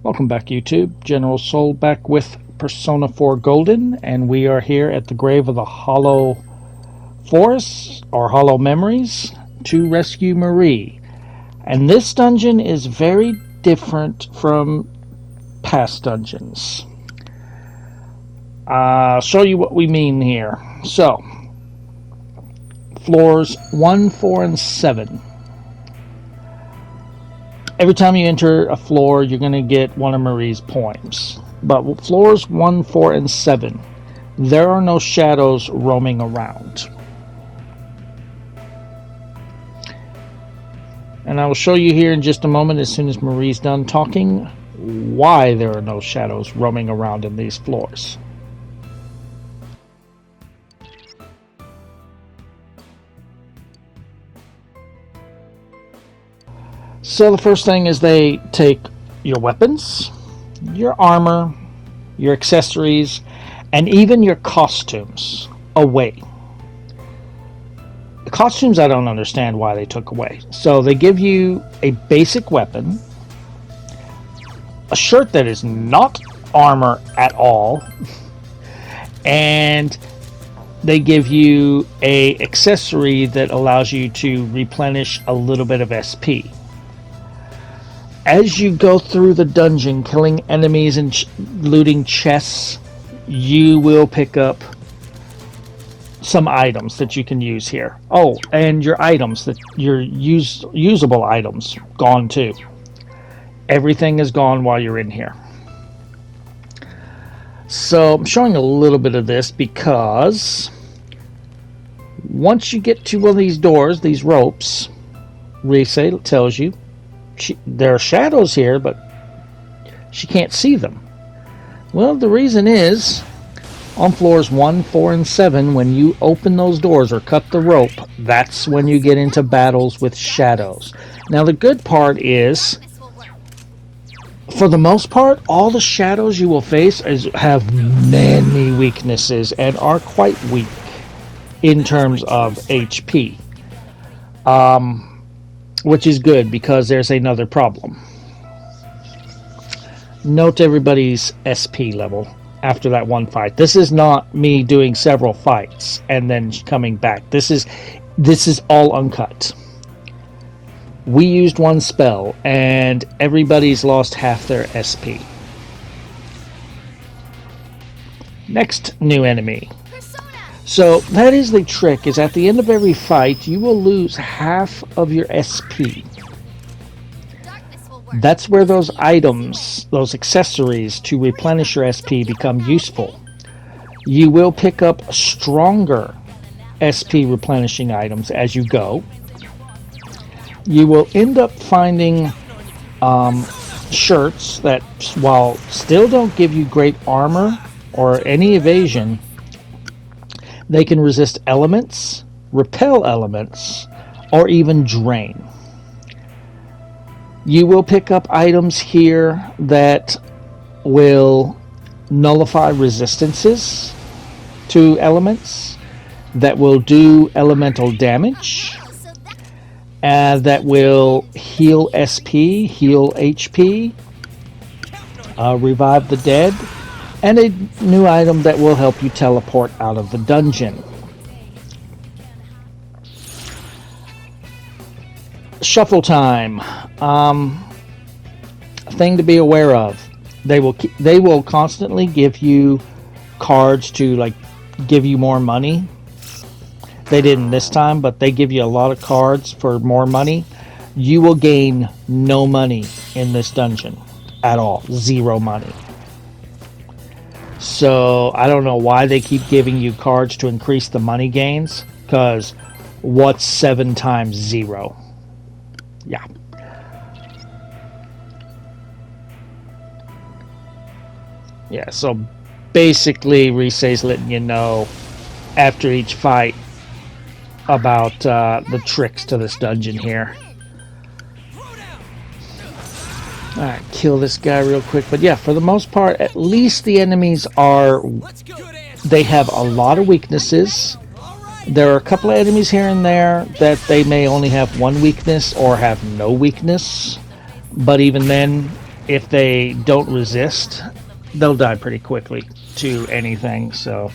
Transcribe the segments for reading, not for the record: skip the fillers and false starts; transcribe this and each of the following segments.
Welcome back, YouTube. General Soul back with Persona 4 Golden, and we are here at the Grave of the Hollow Forests, or Hollow Memories, to rescue Marie. And this dungeon is very different from past dungeons. I'll show you what we mean here. So, floors 1, 4, and 7. Every time you enter a floor, you're going to get one of Marie's poems. But with floors 1, 4, and 7, there are no shadows roaming around. And I will show you here in just a moment, as soon as Marie's done talking, why there are no shadows roaming around in these floors. So the first thing is they take your weapons, your armor, your accessories, and even your costumes away. The costumes I don't understand why they took away. So they give you a basic weapon, a shirt that is not armor at all, and they give you an accessory that allows you to replenish a little bit of SP. As you go through the dungeon, killing enemies and looting chests, you will pick up some items that you can use here. Oh, and your items, that your usable items, gone too. Everything is gone while you're in here. So I'm showing a little bit of this because once you get to one of these doors, these ropes, Risette tells you, there are shadows here, but she can't see them. Well, the reason is, on floors 1, 4, and 7, when you open those doors or cut the rope, that's when you get into battles with shadows. Now, the good part is, for the most part, all the shadows you will face have many weaknesses and are quite weak in terms of HP. Which is good, because there's another problem. Note everybody's SP level after that one fight. This is not me doing several fights and then coming back. This is all uncut. We used one spell and everybody's lost half their SP. Next new enemy. So that is the trick, is at the end of every fight, you will lose half of your SP. That's where those items, those accessories to replenish your SP become useful. You will pick up stronger SP replenishing items as you go. You will end up finding shirts that, while still don't give you great armor or any evasion, they can resist elements, repel elements, or even drain. You will pick up items here that will nullify resistances to elements, that will do elemental damage, that will heal SP, heal HP, revive the dead, and a new item that will help you teleport out of the dungeon. Shuffle time. Thing to be aware of. They will constantly give you cards to give you more money. They didn't this time, but they give you a lot of cards for more money. You will gain no money in this dungeon at all. 0 money. So I don't know why they keep giving you cards to increase the money gains, because what's 7 times 0? Yeah. Yeah, so basically Risette's letting you know after each fight about the tricks to this dungeon here. Alright, kill this guy real quick. But yeah, for the most part, at least the enemies they have a lot of weaknesses. There are a couple of enemies here and there that they may only have one weakness or have no weakness. But even then, if they don't resist, they'll die pretty quickly to anything. So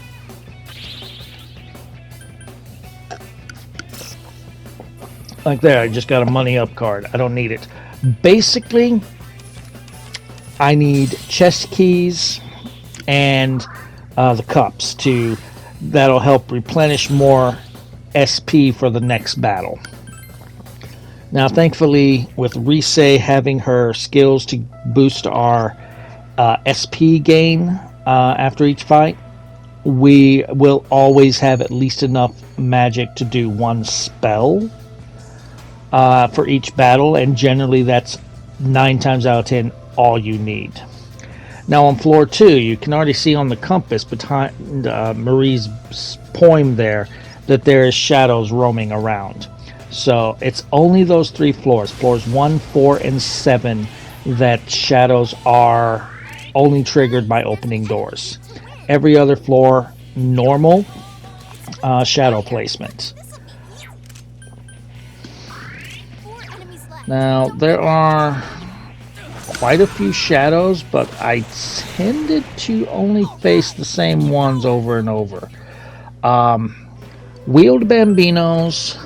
like there, I just got a money up card. I don't need it. Basically, I need chest keys and the cups that'll help replenish more SP for the next battle. Now, thankfully, with Risette having her skills to boost our SP gain after each fight, we will always have at least enough magic to do one spell for each battle, and generally that's 9 times out of 10 all you need. Now on floor 2, you can already see on the compass behind Marie's poem there that there is shadows roaming around. So it's only those 3 floors, floors 1, 4, and 7, that shadows are only triggered by opening doors. Every other floor, normal shadow placement. Now there are quite a few shadows, but I tended to only face the same ones over and over. Wheeled Bambinos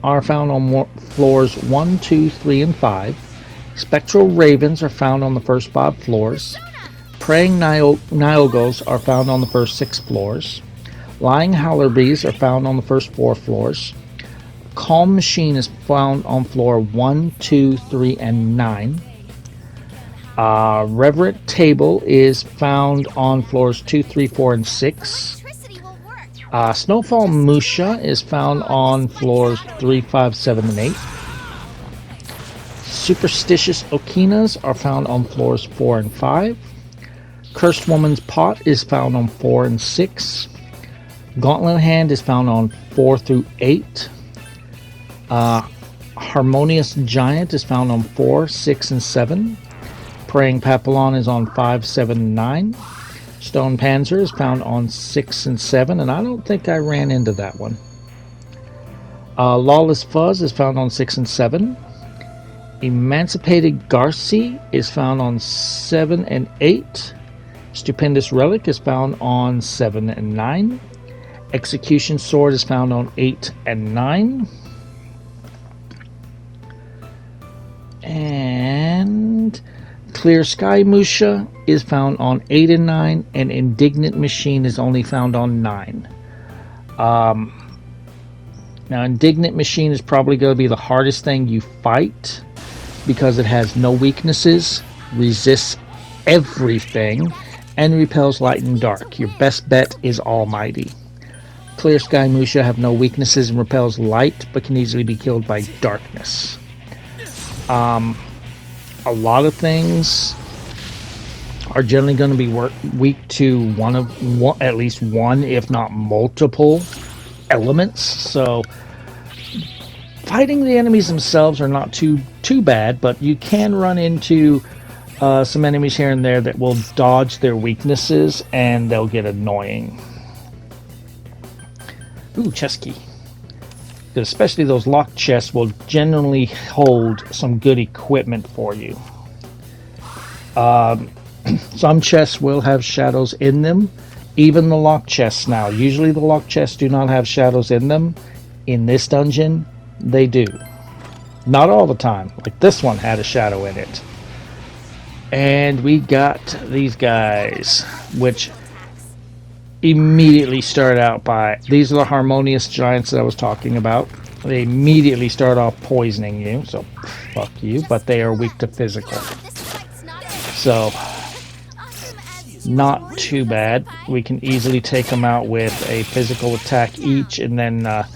are found on floors 1, 2, 3, and 5. Spectral Ravens are found on the first 5 floors. Praying Nilgos are found on the first 6 floors. Lying Howlerbees are found on the first 4 floors. Calm Machine is found on floor 1, 2, 3, and 9. Reverent Table is found on floors 2, 3, 4, and 6. Snowfall Musha is found on floors 3, 5, 7, and 8. Superstitious Okinas are found on floors 4 and 5. Cursed Woman's Pot is found on 4 and 6. Gauntlet Hand is found on 4 through 8. Harmonious Giant is found on 4, 6, and 7. Praying Papillon is on 5, 7, and 9. Stone Panzer is found on 6 and 7, and I don't think I ran into that one. Lawless Fuzz is found on 6 and 7. Emancipated Garci is found on 7 and 8. Stupendous Relic is found on 7 and 9. Execution Sword is found on 8 and 9. And Clear Sky Musha is found on 8 and 9, and Indignant Machine is only found on 9. Now, Indignant Machine is probably going to be the hardest thing you fight because it has no weaknesses, resists everything, and repels light and dark. Your best bet is Almighty. Clear Sky Musha have no weaknesses and repels light, but can easily be killed by darkness. A lot of things are generally going to be weak to at least one, if not multiple elements. So fighting the enemies themselves are not too bad, but you can run into some enemies here and there that will dodge their weaknesses, and they'll get annoying. Ooh, chest key. Especially those locked chests will generally hold some good equipment for you. Some chests will have shadows in them. Even the locked chests now. Usually the locked chests do not have shadows in them. In this dungeon, they do. Not all the time. Like this one had a shadow in it. And we got these guys, which immediately start out by, these are the harmonious giants that I was talking about. They immediately start off poisoning you, so fuck you, but they are weak to physical. So, not too bad. We can easily take them out with a physical attack each, and then a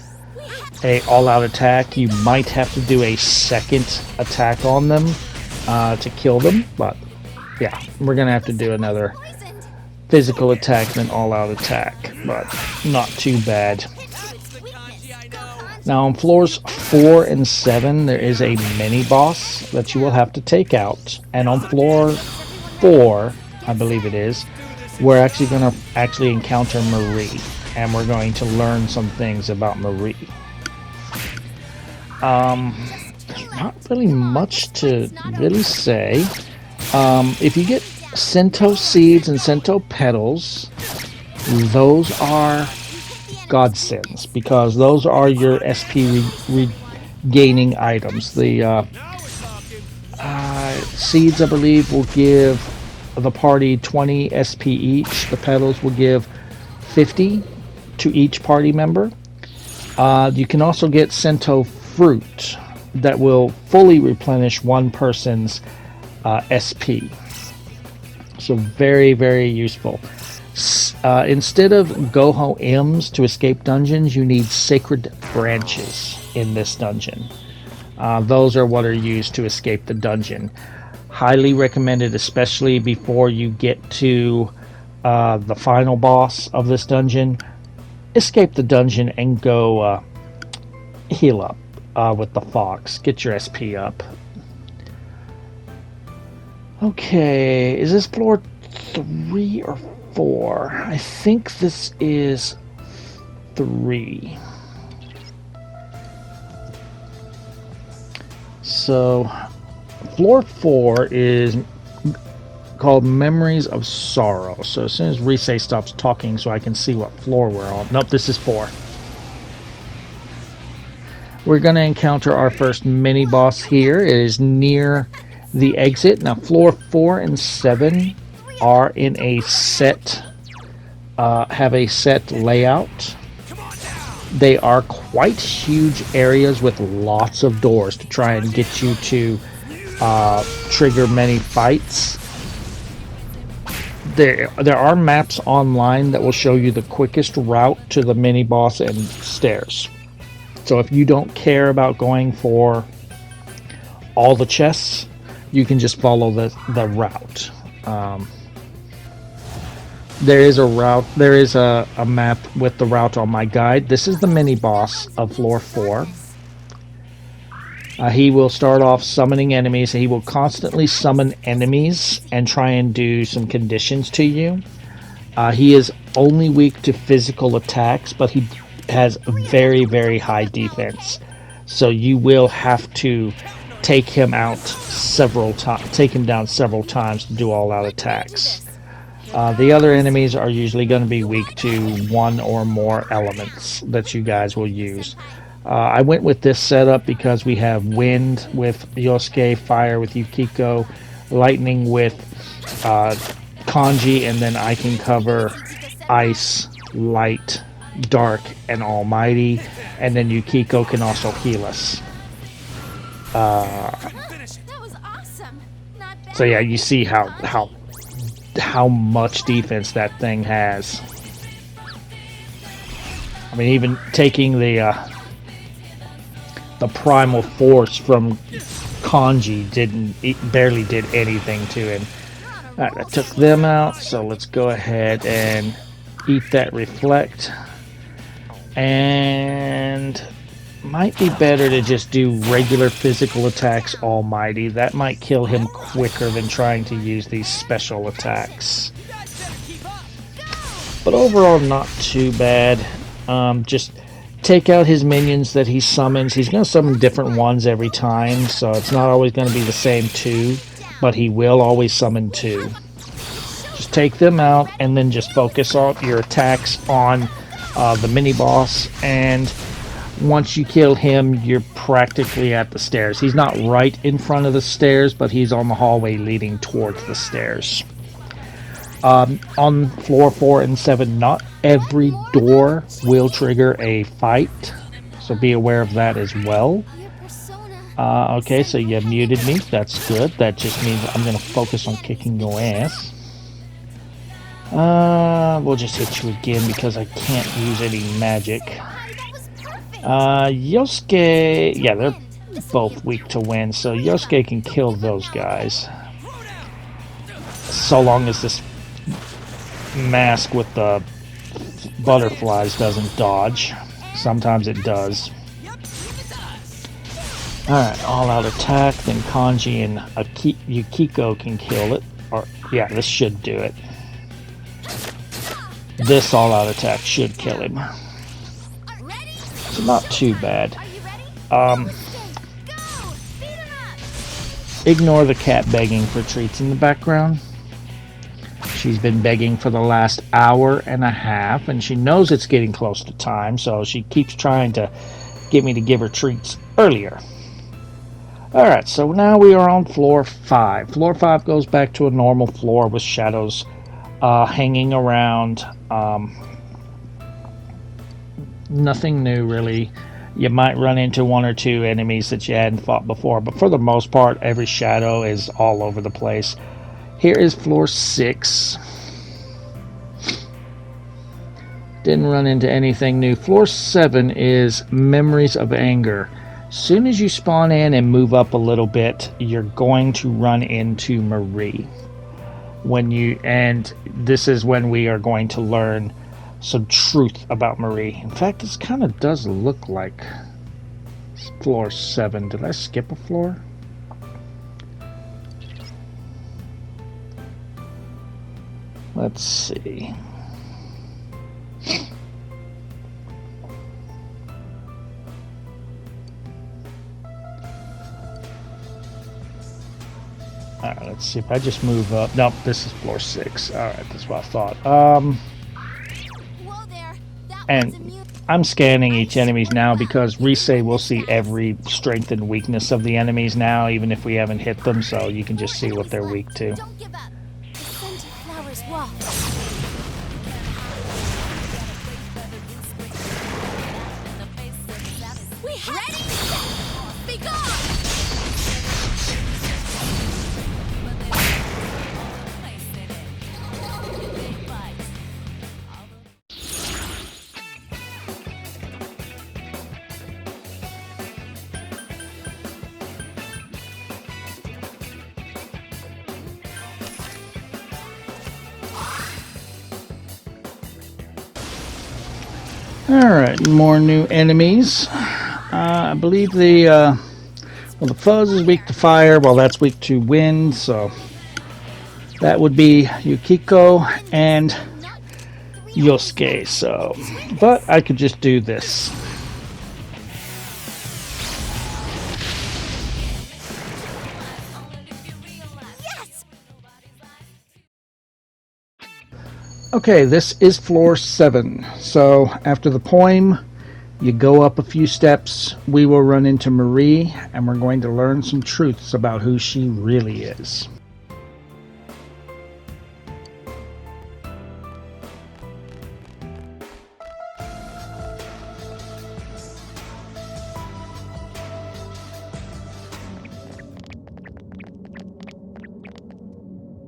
all-out attack. You might have to do a second attack on them to kill them, but yeah, we're gonna have to do another physical attack than all-out attack, but not too bad. Now on floors 4 and 7 there is a mini boss that you will have to take out, and on floor 4, I believe it is, we're actually going to encounter Marie, and we're going to learn some things about Marie. There's not really much to really say. If you get Cento seeds and Cento petals, those are godsends because those are your SP regaining items. The seeds, I believe, will give the party 20 SP each. The petals will give 50 to each party member. You can also get Cento fruit that will fully replenish one person's SP. So very, very useful. Instead of Goho M's to escape dungeons, you need Sacred Branches in this dungeon. Those are what are used to escape the dungeon. Highly recommended, especially before you get to the final boss of this dungeon. Escape the dungeon and go heal up with the fox. Get your SP up. Okay, is this floor 3 or 4? I think this is 3. So, floor 4 is called Memories of Sorrow. So as soon as Risette stops talking so I can see what floor we're on. Nope, this is 4. We're going to encounter our first mini-boss here. It is near the exit. Now, floor 4 and 7 are in a set, have a set layout. They are quite huge areas with lots of doors to try and get you to trigger many fights. There are maps online that will show you the quickest route to the mini boss and stairs. So if you don't care about going for all the chests, you can just follow the route. There is a route. There is a map with the route on my guide. This is the mini boss of floor 4. He will start off summoning enemies. He will constantly summon enemies and try and do some conditions to you. He is only weak to physical attacks, but he has very, very high defense. So you will have to take him out several times, take him down several times to do all-out attacks. The other enemies are usually going to be weak to one or more elements that you guys will use. I went with this setup because we have wind with Yosuke, fire with Yukiko, lightning with Kanji, and then I can cover ice, light, dark, and almighty, and then Yukiko can also heal us. So yeah, you see how much defense that thing has. I mean, even taking the primal force from Kanji barely did anything to him. Alright, I took them out, so let's go ahead and eat that reflect. And might be better to just do regular physical attacks almighty. That might kill him quicker than trying to use these special attacks. But overall, not too bad. Just take out his minions that he summons. He's going to summon different ones every time, so it's not always going to be the same 2, but he will always summon 2. Just take them out and then just focus on your attacks on the mini boss, and once you kill him, you're practically at the stairs. He's not right in front of the stairs, but he's on the hallway leading towards the stairs. On floor 4 and 7, not every door will trigger a fight, so be aware of that as well. Okay, so you muted me. That's good. That just means I'm going to focus on kicking your ass. We'll just hit you again because I can't use any magic. Yosuke, yeah, they're both weak to wind, so Yosuke can kill those guys. So long as this mask with the butterflies doesn't dodge. Sometimes it does. Alright, all-out attack, then Kanji and Yukiko can kill it. Or, yeah, this should do it. This all-out attack should kill him. So not too bad. Ignore the cat begging for treats in the background. She's been begging for the last hour and a half, and she knows it's getting close to time, so she keeps trying to get me to give her treats earlier. Alright, so now we are on floor 5. Floor 5 goes back to a normal floor with shadows hanging around. Nothing new, really. You might run into one or two enemies that you hadn't fought before, but for the most part, every shadow is all over the place. Here is floor 6. Didn't run into anything new. Floor 7 is Memories of Anger. Soon as you spawn in and move up a little bit, you're going to run into Marie. And this is when we are going to learn some truth about Marie. In fact, this kind of does look like floor 7. Did I skip a floor? Let's see. Alright, let's see if I just move up. Nope, this is floor 6. Alright, that's what I thought. And I'm scanning each enemies now because Risette will see every strength and weakness of the enemies now, even if we haven't hit them, so you can just see what they're weak to. Alright, more new enemies. I believe the fuzz is weak to fire, well that's weak to wind, so that would be Yukiko and Yosuke, so, but I could just do this. Okay, this is floor 7. So after the poem, you go up a few steps, we will run into Marie, and we're going to learn some truths about who she really is.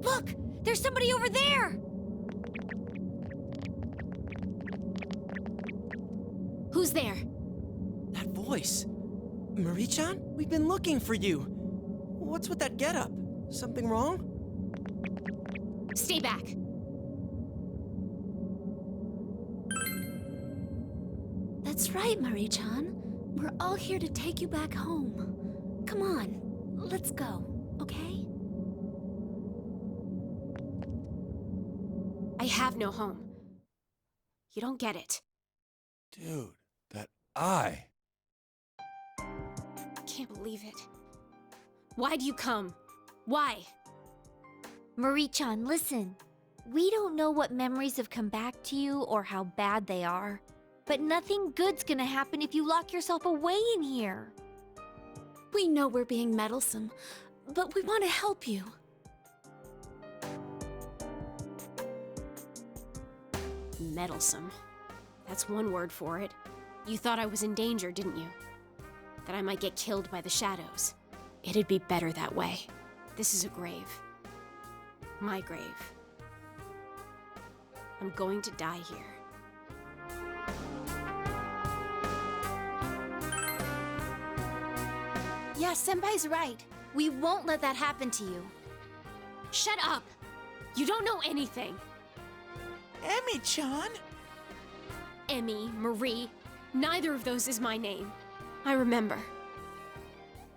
Look! There's somebody over there! Who's there? That voice. Marie-chan? We've been looking for you. What's with that getup? Something wrong? Stay back. That's right, Marie-chan. We're all here to take you back home. Come on, let's go, okay? I have no home. You don't get it. Dude, that eye. I can't believe it. Why'd you come? Why? Marie-chan, listen. We don't know what memories have come back to you or how bad they are. But nothing good's gonna happen if you lock yourself away in here. We know we're being meddlesome, but we want to help you. Meddlesome. That's one word for it. You thought I was in danger, didn't you? That I might get killed by the shadows. It'd be better that way. This is a grave. My grave. I'm going to die here. Yeah, Senpai's right. We won't let that happen to you. Shut up! You don't know anything. Emmy-chan? Emmy, Marie, neither of those is my name. I remember.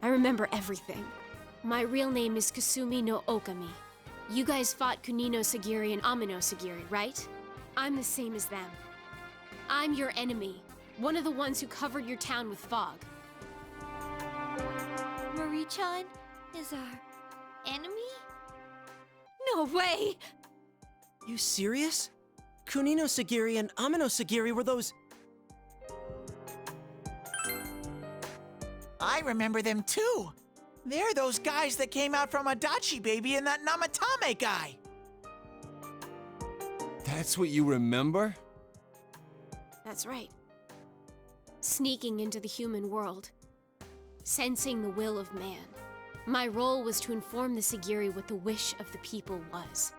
I remember everything. My real name is Kasumi no Okami. You guys fought Kunino Sagiri and Amino Sagiri, right? I'm the same as them. I'm your enemy. One of the ones who covered your town with fog. Marie-chan, is our enemy? No way! You serious? Kunino Sagiri and Amino Sagiri were those... I remember them too. They're those guys that came out from Adachi Baby and that Namatame guy. That's what you remember? That's right. Sneaking into the human world. Sensing the will of man. My role was to inform the Sagiri what the wish of the people was.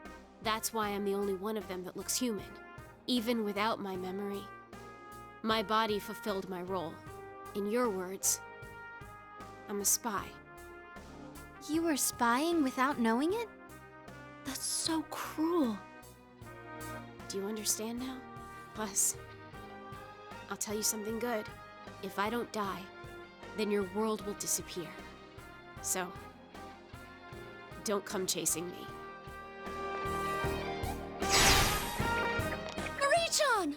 That's why I'm the only one of them that looks human. Even without my memory. My body fulfilled my role. In your words, I'm a spy. You were spying without knowing it? That's so cruel. Do you understand now? Plus, I'll tell you something good. If I don't die, then your world will disappear. So, don't come chasing me. Marie-chan!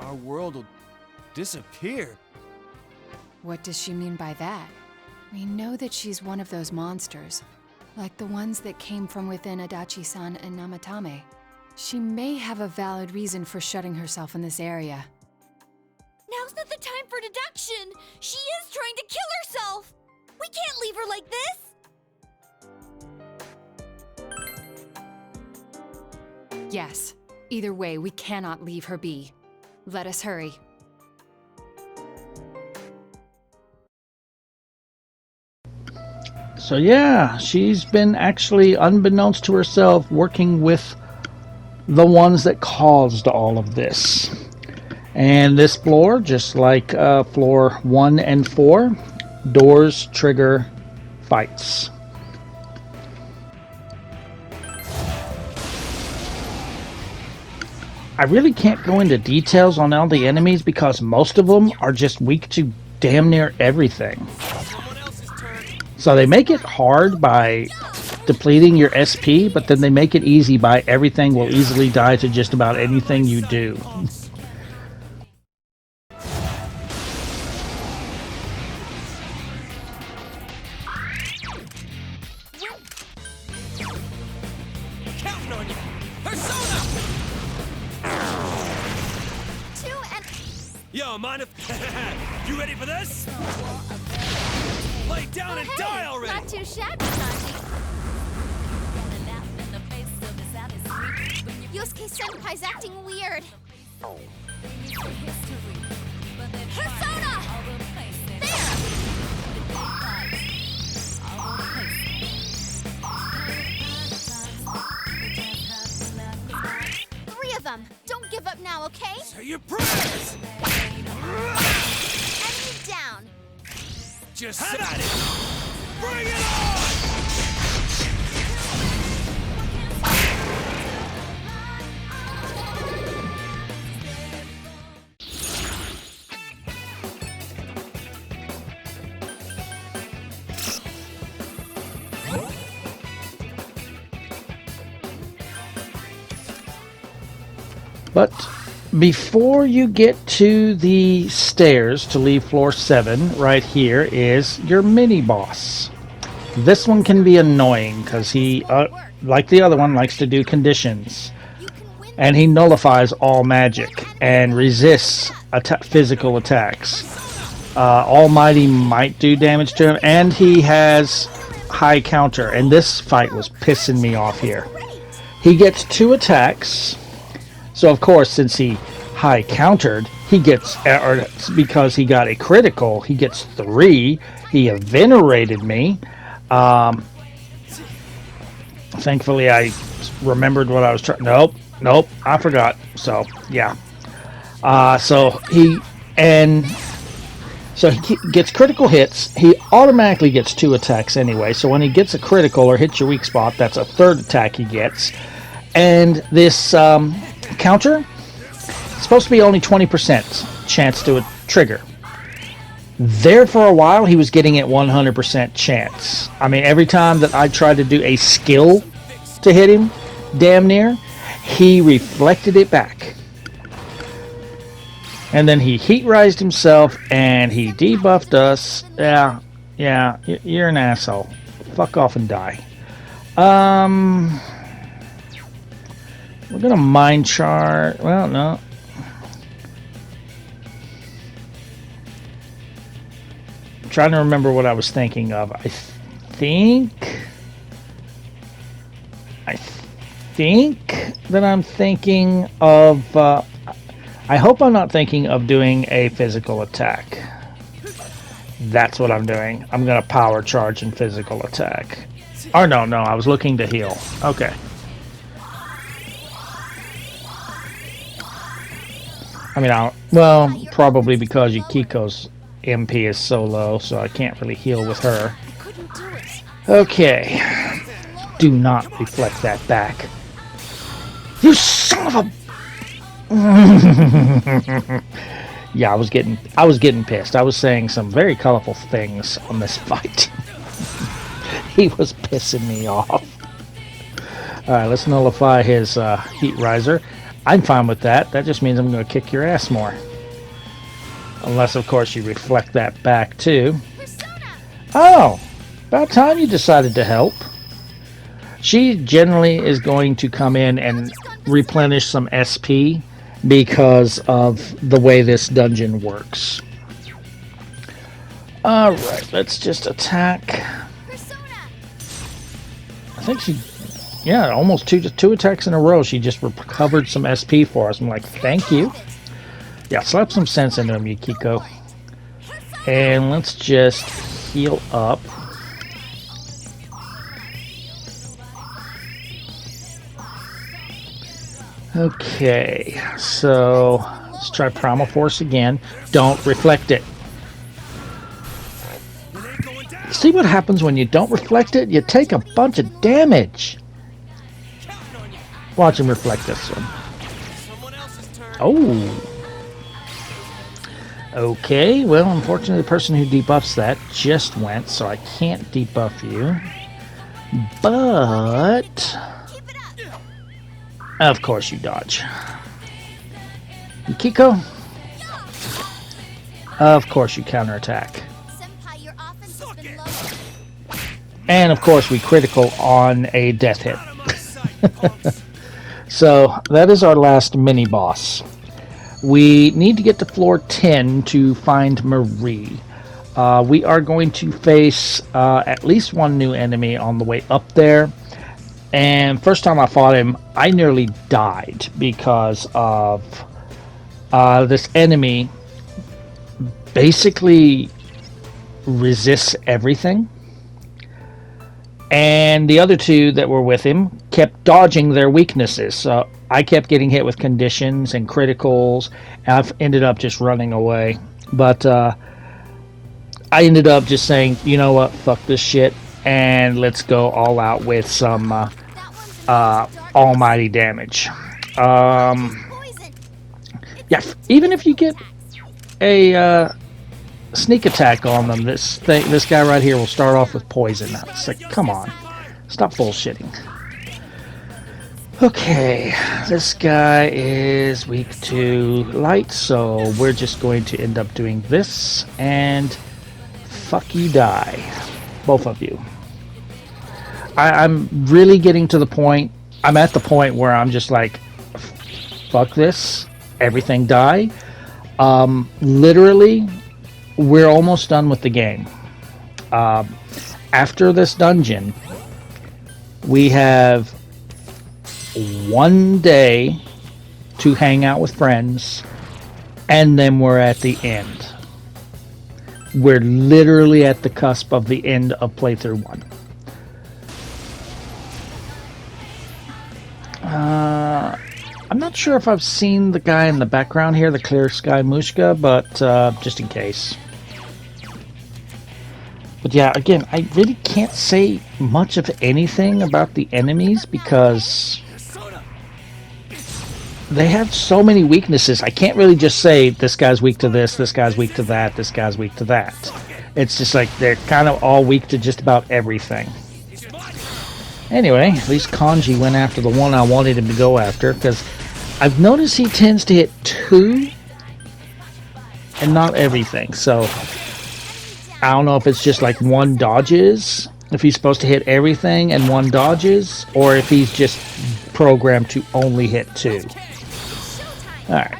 Our world will disappear. What does she mean by that? We know that she's one of those monsters, like the ones that came from within Adachi-san and Namatame. She may have a valid reason for shutting herself in this area. Now's not the time for deduction! She is trying to kill herself! We can't leave her like this! Yes. Either way, we cannot leave her be. Let us hurry. So yeah, she's been actually, unbeknownst to herself, working with the ones that caused all of this. And this floor, just like floor 1 and 4, doors trigger fights. I really can't go into details on all the enemies because most of them are just weak to damn near everything. So they make it hard by depleting your SP, but then they make it easy by everything will easily die to just about anything you do. Counting on you! Persona! Yo, mind if... You ready for this? Lay down and die already! Not too shabby, Sanji. Yosuke Senpai's acting weird. Persona! There! 3 of them. Don't give up now, okay? Say your prayers! Enemy down. Just have at it! Bring it on! But before you get to the stairs to leave floor 7, right here is your mini boss. This one can be annoying because he, like the other one, likes to do conditions. And he nullifies all magic and resists physical attacks. Almighty might do damage to him, and he has high counter. And this fight was pissing me off here. He gets 2 attacks. So of course, since he high countered, he gets, or because he got a critical, he gets 3. He venerated me. Thankfully, I remembered what I was trying. Nope, I forgot. So yeah. So he gets critical hits. He automatically gets 2 attacks anyway. So when he gets a critical or hits your weak spot, that's a 3rd attack he gets. And this counter, it's supposed to be only 20% chance to a trigger. There for a while, he was getting at 100% chance. I mean, every time that I tried to do a skill to hit him, damn near, he reflected it back. And then he heat rised himself and he debuffed us. Yeah, Yeah, you're an asshole. Fuck off and die. We're gonna mind chart. Well, no. I'm trying to remember what I was thinking of. I think that I'm thinking of. I hope I'm not thinking of doing a physical attack. That's what I'm doing. I'm gonna power charge and physical attack. Or no, I was looking to heal. Okay. I mean, well, probably because Yukiko's MP is so low, so I can't really heal with her. Okay. Do not reflect that back. You son of a... Yeah, I was getting pissed. I was saying some very colorful things on this fight. He was pissing me off. Alright, let's nullify his heat riser. I'm fine with that. That just means I'm going to kick your ass more. Unless, of course, you reflect that back, too. Oh! About time you decided to help. She generally is going to come in and replenish some SP because of the way this dungeon works. Alright, let's just attack. I think she... Yeah, almost two attacks in a row. She just recovered some SP for us. I'm like, thank you. Yeah, slap some sense into him, Yukiko. And let's just heal up. Okay, so let's try Primal Force again. Don't reflect it. See what happens when you don't reflect it? You take a bunch of damage. Watch him reflect this one. Oh. Okay, well, unfortunately the person who debuffs that just went, so I can't debuff you. But... Of course you dodge. Yukiko? Of course you counterattack. And of course we critical on a death hit. So that is our last mini boss. We need to get to floor 10 to find Marie. We are going to face at least one new enemy on the way up there. And first time I fought him, I nearly died because of this enemy basically resists everything. And the other two that were with him kept dodging their weaknesses. So I kept getting hit with conditions and criticals, and I've ended up just running away. But I ended up just saying, you know what, fuck this shit, and let's go all out with some almighty damage. Yeah, even if you get a sneak attack on them, this guy right here will start off with poison. It's like, come on, stop bullshitting. Okay, this guy is weak to light, so we're just going to end up doing this, and fuck you, die, both of you. I'm really getting to the point, I'm at the point where I'm just like, fuck this, everything die. Literally, we're almost done with the game. After this dungeon, we have one day to hang out with friends, and then we're at the end. We're literally at the cusp of the end of playthrough 1. I'm not sure if I've seen the guy in the background here, the Clear Sky Mushka, but just in case. But yeah, again, I really can't say much of anything about the enemies because they have so many weaknesses. I can't really just say this guy's weak to this guy's weak to that, this guy's weak to that. It's just like they're kind of all weak to just about everything. Anyway, at least Kanji went after the one I wanted him to go after, because I've noticed he tends to hit 2 and not everything, so I don't know if it's just like one dodges, if he's supposed to hit everything and one dodges, or if he's just programmed to only hit 2. Alright.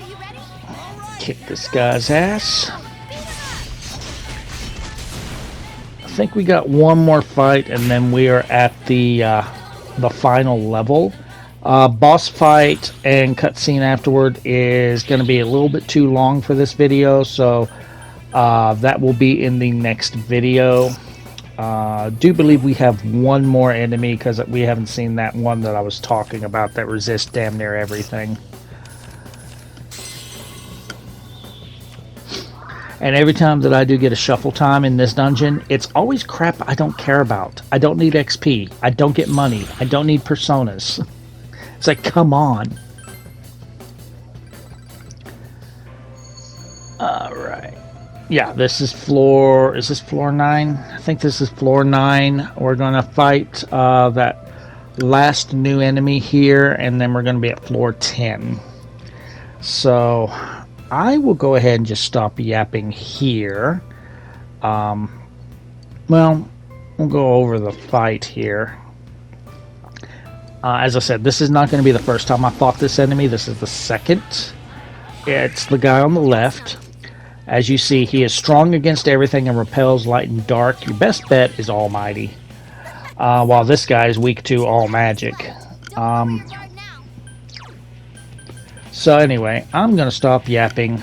Kick this guy's ass. I think we got one more fight and then we are at the final level. Boss fight and cutscene afterward is going to be a little bit too long for this video, so that will be in the next video. Do believe we have one more enemy because we haven't seen that one that I was talking about that resists damn near everything. And every time that I do get a shuffle time in this dungeon, it's always crap I don't care about. I don't need XP. I don't get money. I don't need personas. It's like, come on. Alright. Yeah, this is floor... Is this floor 9? I think this is floor 9. We're going to fight that last new enemy here, and then we're going to be at floor 10. So, I will go ahead and just stop yapping here. Well, we'll go over the fight here. As I said, this is not going to be the first time I fought this enemy. This is the second. It's the guy on the left. As you see, he is strong against everything and repels light and dark. Your best bet is Almighty. While this guy is weak to all magic. So anyway, I'm going to stop yapping.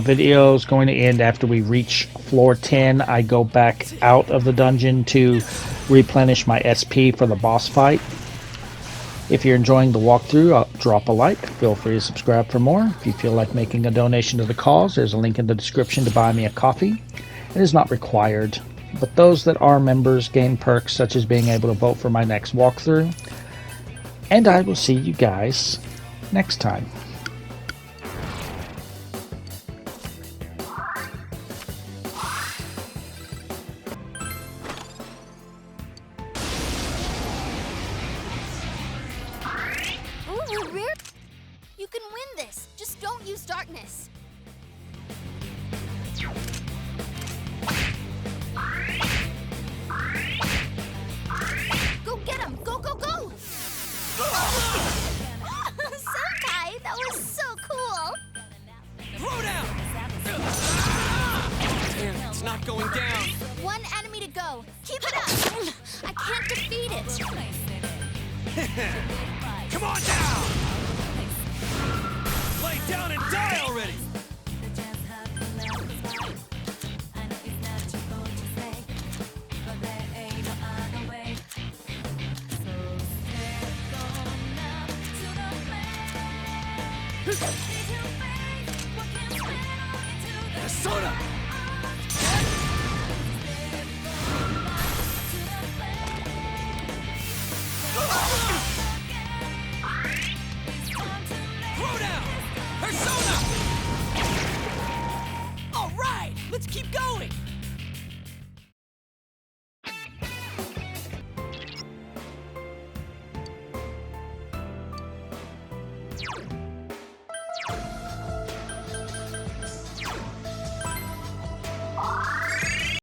Video is going to end after we reach floor 10. I go back out of the dungeon to replenish my SP for the boss fight. If you're enjoying the walkthrough, drop a like. Feel free to subscribe for more. If you feel like making a donation to the cause, there's a link in the description to buy me a coffee. It is not required, but those that are members gain perks such as being able to vote for my next walkthrough. And I will see you guys next time. You can win this. Just don't use darkness. Go get him! Go, go, go! Senpai, that was so cool! Throw down! Damn, it's not going down. One enemy to go. Keep it up! I can't defeat it! Come on down! Lay down and die already! Persona! Throw down! Persona! All right, let's keep going.